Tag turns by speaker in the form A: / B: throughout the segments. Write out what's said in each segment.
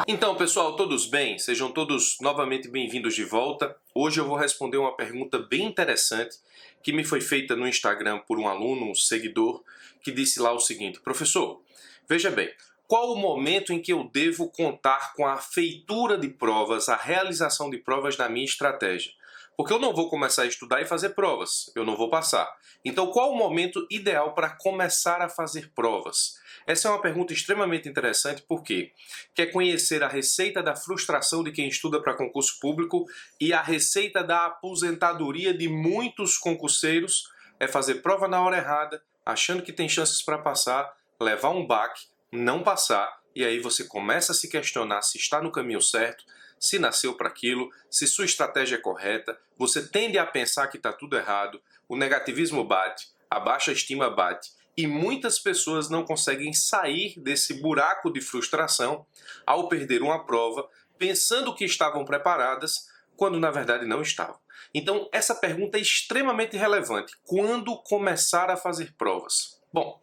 A: Então, pessoal, todos bem? Sejam todos novamente bem-vindos de volta. Hoje eu vou responder uma pergunta bem interessante que me foi feita no Instagram por um aluno, um seguidor, que disse lá o seguinte: professor, veja bem, qual o momento em que eu devo contar com a feitura de provas, a realização de provas na minha estratégia? Porque eu não vou começar a estudar e fazer provas, eu não vou passar. Então, qual o momento ideal para começar a fazer provas? Essa é uma pergunta extremamente interessante porque quer conhecer a receita da frustração de quem estuda para concurso público e a receita da aposentadoria de muitos concurseiros é fazer prova na hora errada, achando que tem chances para passar, levar um baque, não passar, e aí você começa a se questionar se está no caminho certo, se nasceu para aquilo, se sua estratégia é correta, você tende a pensar que está tudo errado, o negativismo bate, a baixa estima bate, e muitas pessoas não conseguem sair desse buraco de frustração ao perder uma prova, pensando que estavam preparadas, quando na verdade não estavam. Então, essa pergunta é extremamente relevante. Quando começar a fazer provas? Bom,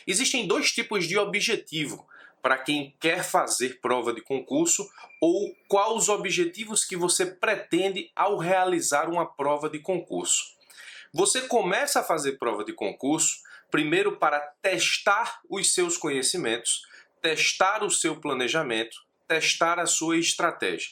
A: existem dois tipos de objetivo para quem quer fazer prova de concurso ou quais os objetivos que você pretende ao realizar uma prova de concurso. Você começa a fazer prova de concurso primeiro para testar os seus conhecimentos, testar o seu planejamento, testar a sua estratégia.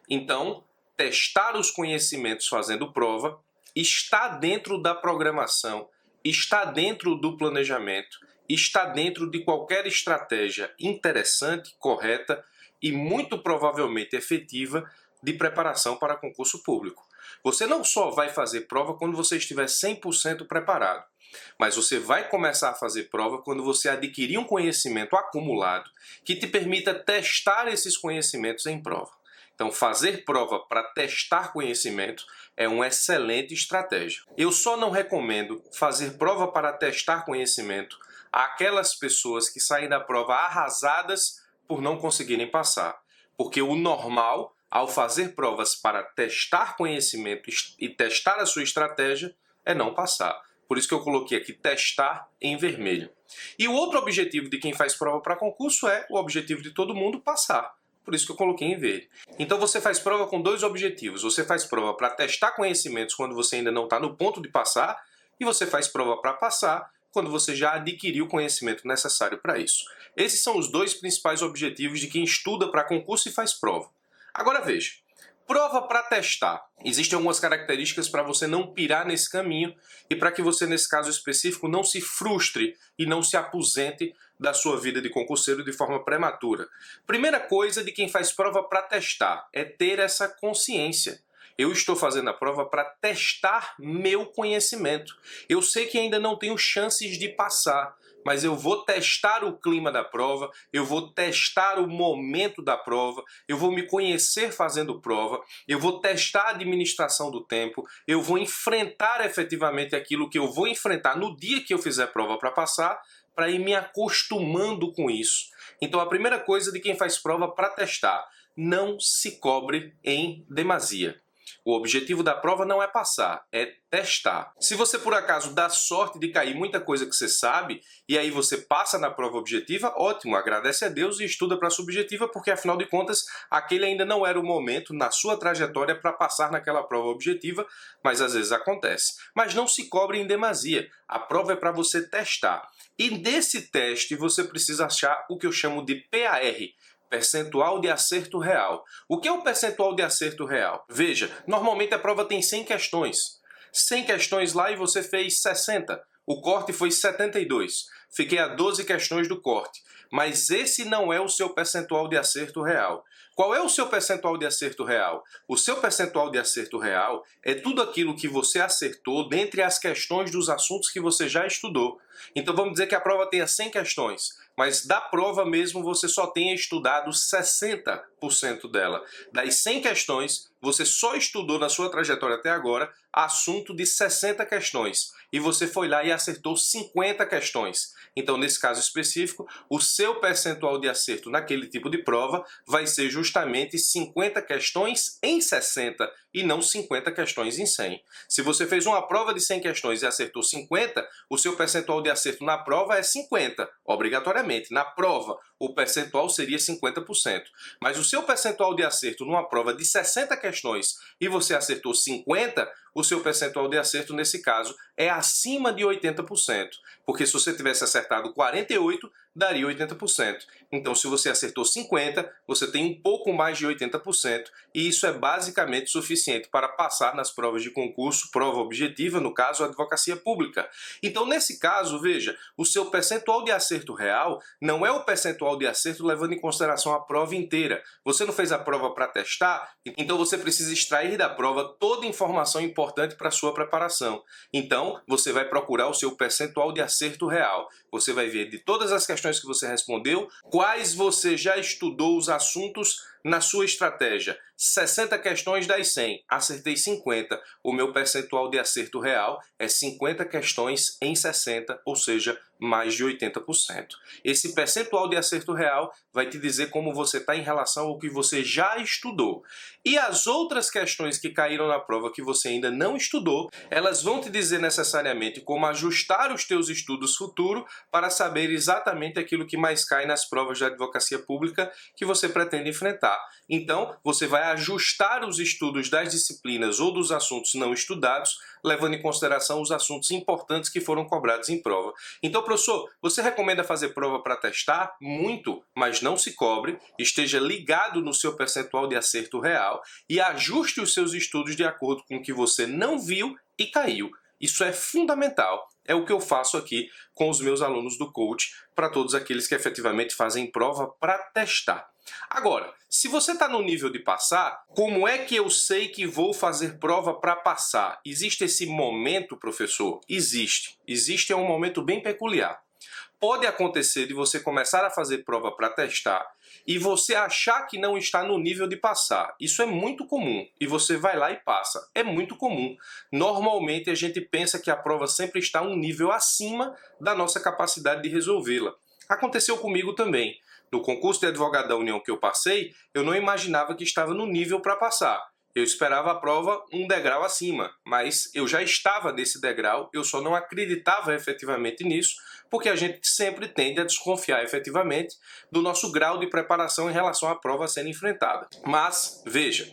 A: Então, testar os conhecimentos fazendo prova está dentro da programação, está dentro do planejamento, está dentro de qualquer estratégia interessante, correta e muito provavelmente efetiva de preparação para concurso público. Você não só vai fazer prova quando você estiver 100% preparado, mas você vai começar a fazer prova quando você adquirir um conhecimento acumulado que te permita testar esses conhecimentos em prova. Então, fazer prova para testar conhecimento é uma excelente estratégia. Eu só não recomendo fazer prova para testar conhecimento àquelas pessoas que saem da prova arrasadas por não conseguirem passar. Porque o normal, ao fazer provas para testar conhecimento e testar a sua estratégia, é não passar. Por isso que eu coloquei aqui testar em vermelho. E o outro objetivo de quem faz prova para concurso é o objetivo de todo mundo passar. Por isso que eu coloquei em verde. Então você faz prova com dois objetivos. Você faz prova para testar conhecimentos quando você ainda não está no ponto de passar, e você faz prova para passar quando você já adquiriu o conhecimento necessário para isso. Esses são os dois principais objetivos de quem estuda para concurso e faz prova. Agora veja, prova para testar. Existem algumas características para você não pirar nesse caminho e para que você, nesse caso específico, não se frustre e não se aposente da sua vida de concurseiro de forma prematura. Primeira coisa de quem faz prova para testar é ter essa consciência. Eu estou fazendo a prova para testar meu conhecimento. Eu sei que ainda não tenho chances de passar, mas eu vou testar o clima da prova, eu vou testar o momento da prova, eu vou me conhecer fazendo prova, eu vou testar a administração do tempo, eu vou enfrentar efetivamente aquilo que eu vou enfrentar no dia que eu fizer prova para passar, para ir me acostumando com isso. Então a primeira coisa de quem faz prova para testar, não se cobre em demasia. O objetivo da prova não é passar, é testar. Se você por acaso dá sorte de cair muita coisa que você sabe, e aí você passa na prova objetiva, ótimo, agradece a Deus e estuda para a subjetiva, porque afinal de contas, aquele ainda não era o momento na sua trajetória para passar naquela prova objetiva, mas às vezes acontece. Mas não se cobre em demasia, a prova é para você testar. E desse teste você precisa achar o que eu chamo de PAR, percentual de acerto real. O que é o percentual de acerto real? Veja, normalmente a prova tem 100 questões. 100 questões lá e você fez 60. O corte foi 72. Fiquei a 12 questões do corte. Mas esse não é o seu percentual de acerto real. Qual é o seu percentual de acerto real? O seu percentual de acerto real é tudo aquilo que você acertou dentre as questões dos assuntos que você já estudou. Então vamos dizer que a prova tenha 100 questões, mas da prova mesmo você só tenha estudado 60 60% dela. Das 100 questões, você só estudou na sua trajetória até agora assunto de 60 questões. E você foi lá e acertou 50 questões. Então, nesse caso específico, o seu percentual de acerto naquele tipo de prova vai ser justamente 50 questões em 60 e não 50 questões em 100. Se você fez uma prova de 100 questões e acertou 50, o seu percentual de acerto na prova é 50, obrigatoriamente. Na prova, o percentual seria 50%. Mas o seu percentual de acerto numa prova de 60 questões e você acertou 50, o seu percentual de acerto, nesse caso, é acima de 80%. Porque se você tivesse acertado 48, daria 80%. Então, se você acertou 50, você tem um pouco mais de 80%, e isso é basicamente suficiente para passar nas provas de concurso, prova objetiva, no caso, a advocacia pública. Então, nesse caso, veja, o seu percentual de acerto real não é o percentual de acerto levando em consideração a prova inteira. Você não fez a prova para testar, então você precisa extrair da prova toda a informação importante para a sua preparação. Então, você vai procurar o seu percentual de acerto real. Você vai ver de todas as questões que você respondeu, quais você já estudou os assuntos na sua estratégia. 60 questões das 100, acertei 50. O meu percentual de acerto real é 50 questões em 60, ou seja, mais de 80%. Esse percentual de acerto real vai te dizer como você está em relação ao que você já estudou. E as outras questões que caíram na prova que você ainda não estudou, elas vão te dizer necessariamente como ajustar os teus estudos futuros para saber exatamente aquilo que mais cai nas provas de advocacia pública que você pretende enfrentar. Então, você vai ajustar os estudos das disciplinas ou dos assuntos não estudados, levando em consideração os assuntos importantes que foram cobrados em prova. Então, professor, você recomenda fazer prova para testar? Muito, mas não se cobre, esteja ligado no seu percentual de acerto real e ajuste os seus estudos de acordo com o que você não viu e caiu. Isso é fundamental. É o que eu faço aqui com os meus alunos do coach, para todos aqueles que efetivamente fazem prova para testar. Agora, se você está no nível de passar, como é que eu sei que vou fazer prova para passar? Existe esse momento, professor? Existe. Existe, é um momento bem peculiar. Pode acontecer de você começar a fazer prova para testar e você achar que não está no nível de passar. Isso é muito comum. E você vai lá e passa. É muito comum. Normalmente a gente pensa que a prova sempre está um nível acima da nossa capacidade de resolvê-la. Aconteceu comigo também. No concurso de advogado da União que eu passei, eu não imaginava que estava no nível para passar. Eu esperava a prova um degrau acima, mas eu já estava nesse degrau, eu só não acreditava efetivamente nisso, porque a gente sempre tende a desconfiar efetivamente do nosso grau de preparação em relação à prova a ser enfrentada. Mas, veja,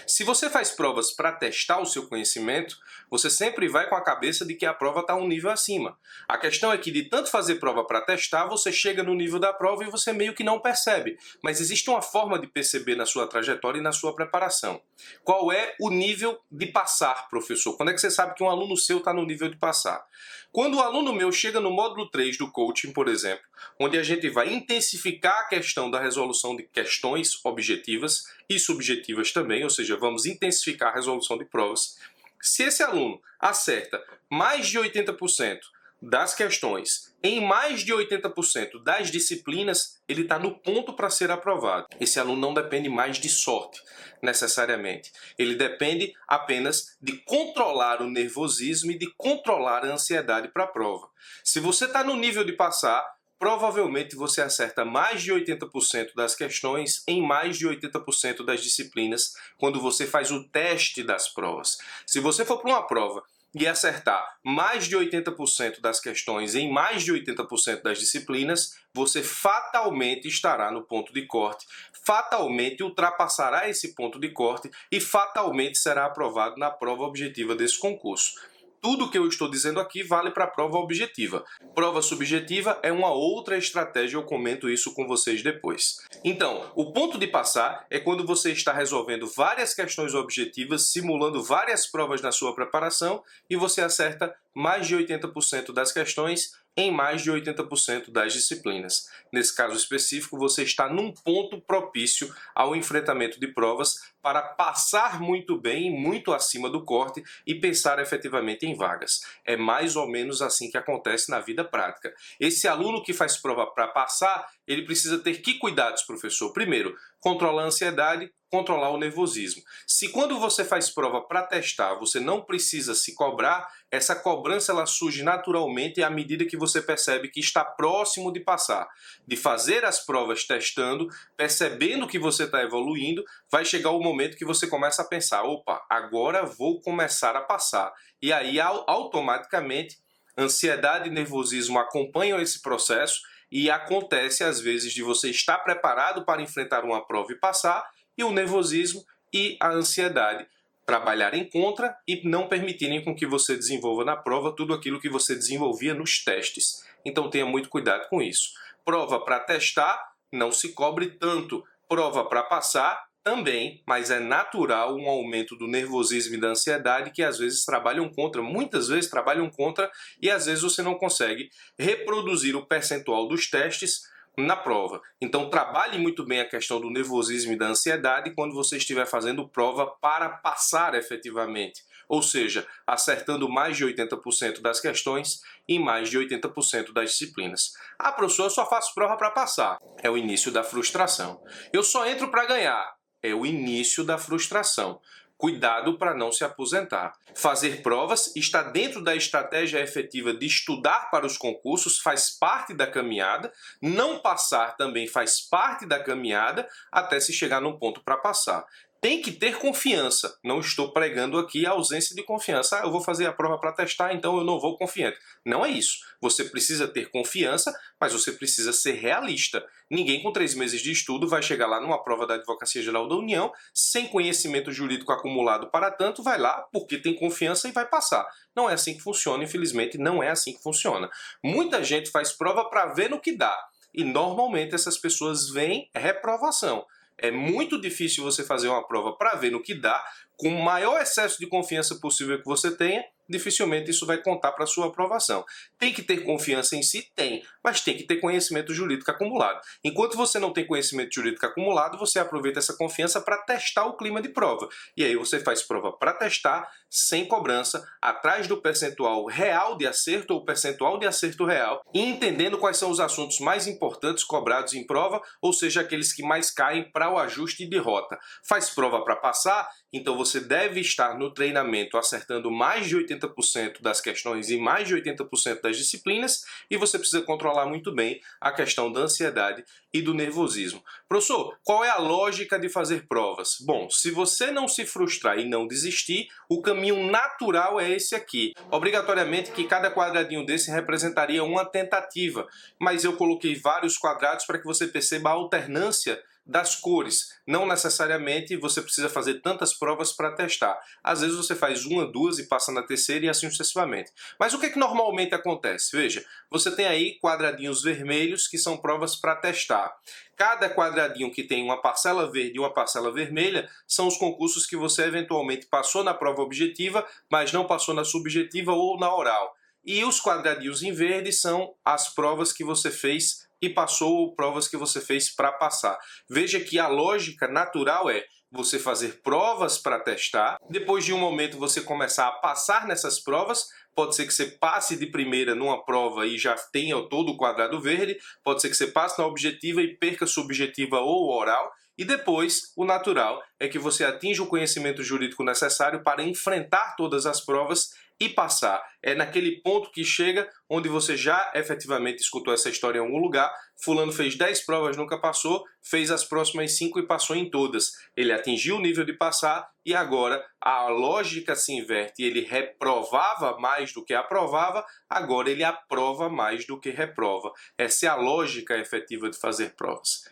A: se você faz provas para testar o seu conhecimento, você sempre vai com a cabeça de que a prova está um nível acima. A questão é que de tanto fazer prova para testar, você chega no nível da prova e você meio que não percebe. Mas existe uma forma de perceber na sua trajetória e na sua preparação. Qual é o nível de passar, professor? Quando é que você sabe que um aluno seu está no nível de passar? Quando o aluno meu chega no módulo 3 do coaching, por exemplo, onde a gente vai intensificar a questão da resolução de questões objetivas e subjetivas também, ou seja, vamos intensificar a resolução de provas. Se esse aluno acerta mais de 80% das questões em mais de 80% das disciplinas, ele está no ponto para ser aprovado. Esse aluno não depende mais de sorte, necessariamente. Ele depende apenas de controlar o nervosismo e de controlar a ansiedade para a prova. Se você está no nível de passar, provavelmente você acerta mais de 80% das questões em mais de 80% das disciplinas quando você faz o teste das provas. Se você for para uma prova e acertar mais de 80% das questões em mais de 80% das disciplinas, você fatalmente estará no ponto de corte, fatalmente ultrapassará esse ponto de corte e fatalmente será aprovado na prova objetiva desse concurso. Tudo que eu estou dizendo aqui vale para a prova objetiva. Prova subjetiva é uma outra estratégia, eu comento isso com vocês depois. Então, o ponto de passar é quando você está resolvendo várias questões objetivas, simulando várias provas na sua preparação e você acerta mais de 80% das questões em mais de 80% das disciplinas. Nesse caso específico, você está num ponto propício ao enfrentamento de provas para passar muito bem, muito acima do corte e pensar efetivamente em vagas. É mais ou menos assim que acontece na vida prática. Esse aluno que faz prova para passar, ele precisa ter que cuidados, professor? Primeiro, controlar a ansiedade, controlar o nervosismo. Se quando você faz prova para testar, você não precisa se cobrar, essa cobrança ela surge naturalmente à medida que você percebe que está próximo de passar. De fazer as provas testando, percebendo que você está evoluindo, vai chegar o momento que você começa a pensar, opa, agora vou começar a passar. E aí, automaticamente, ansiedade e nervosismo acompanham esse processo e acontece, às vezes, de você estar preparado para enfrentar uma prova e passar, e o nervosismo e a ansiedade trabalharem contra e não permitirem com que você desenvolva na prova tudo aquilo que você desenvolvia nos testes. Então tenha muito cuidado com isso. Prova para testar, não se cobre tanto. Prova para passar, também, mas é natural um aumento do nervosismo e da ansiedade que às vezes trabalham contra, muitas vezes trabalham contra, e às vezes você não consegue reproduzir o percentual dos testes na prova. Então trabalhe muito bem a questão do nervosismo e da ansiedade quando você estiver fazendo prova para passar efetivamente. Ou seja, acertando mais de 80% das questões em mais de 80% das disciplinas. Ah, professor, eu só faço prova para passar. É o início da frustração. Eu só entro para ganhar. É o início da frustração. Cuidado para não se aposentar. Fazer provas está dentro da estratégia efetiva de estudar para os concursos, faz parte da caminhada. Não passar também faz parte da caminhada até se chegar num ponto para passar. Tem que ter confiança. Não estou pregando aqui a ausência de confiança. Ah, eu vou fazer a prova para testar, então eu não vou confiante. Não é isso. Você precisa ter confiança, mas você precisa ser realista. Ninguém com 3 meses de estudo vai chegar lá numa prova da Advocacia Geral da União sem conhecimento jurídico acumulado para tanto, vai lá porque tem confiança e vai passar. Não é assim que funciona, infelizmente, não é assim que funciona. Muita gente faz prova para ver no que dá. E normalmente essas pessoas veem reprovação. É muito difícil você fazer uma prova para ver no que dá, com o maior excesso de confiança possível que você tenha, dificilmente isso vai contar para a sua aprovação. Tem que ter confiança em si? Tem, mas tem que ter conhecimento jurídico acumulado. Enquanto você não tem conhecimento jurídico acumulado, você aproveita essa confiança para testar o clima de prova. E aí você faz prova para testar, sem cobrança, atrás do percentual real de acerto ou percentual de acerto real, e entendendo quais são os assuntos mais importantes cobrados em prova, ou seja, aqueles que mais caem para o ajuste de rota. Faz prova para passar? Então você deve estar no treinamento acertando mais de 80% das questões e mais de 80% das disciplinas, e você precisa controlar muito bem a questão da ansiedade e do nervosismo. Professor, qual é a lógica de fazer provas? Bom, se você não se frustrar e não desistir, o caminho natural é esse aqui. Obrigatoriamente que cada quadradinho desse representaria uma tentativa, mas eu coloquei vários quadrados para que você perceba a alternância das cores. Não necessariamente você precisa fazer tantas provas para testar. Às vezes você faz uma, duas e passa na terceira e assim sucessivamente. Mas o que é que normalmente acontece? Veja, você tem aí quadradinhos vermelhos que são provas para testar. Cada quadradinho que tem uma parcela verde e uma parcela vermelha são os concursos que você eventualmente passou na prova objetiva, mas não passou na subjetiva ou na oral. E os quadradinhos em verde são as provas que você fez e passou ou provas que você fez para passar. Veja que a lógica natural é você fazer provas para testar, depois de um momento você começar a passar nessas provas, pode ser que você passe de primeira numa prova e já tenha todo o quadrado verde, pode ser que você passe na objetiva e perca subjetiva ou oral, e depois, o natural é que você atinja o conhecimento jurídico necessário para enfrentar todas as provas e passar. É naquele ponto que chega onde você já efetivamente escutou essa história em algum lugar. Fulano fez 10 provas, nunca passou, fez as próximas 5 e passou em todas. Ele atingiu o nível de passar e agora a lógica se inverte. Ele reprovava mais do que aprovava, agora ele aprova mais do que reprova. Essa é a lógica efetiva de fazer provas.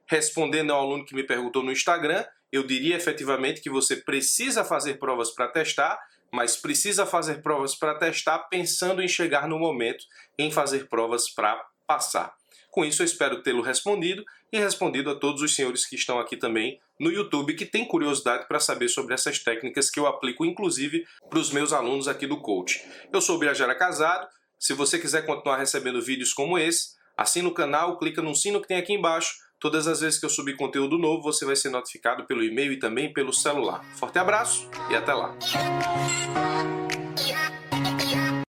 A: Respondendo ao aluno que me perguntou no Instagram, eu diria efetivamente que você precisa fazer provas para testar, mas precisa fazer provas para testar pensando em chegar no momento em fazer provas para passar. Com isso eu espero tê-lo respondido e respondido a todos os senhores que estão aqui também no YouTube que têm curiosidade para saber sobre essas técnicas que eu aplico inclusive para os meus alunos aqui do coach. Eu sou o Birajara Casado. Se você quiser continuar recebendo vídeos como esse, assina o canal, clica no sino que tem aqui embaixo. Todas as vezes que eu subir conteúdo novo, você vai ser notificado pelo e-mail e também pelo celular. Forte abraço e até lá!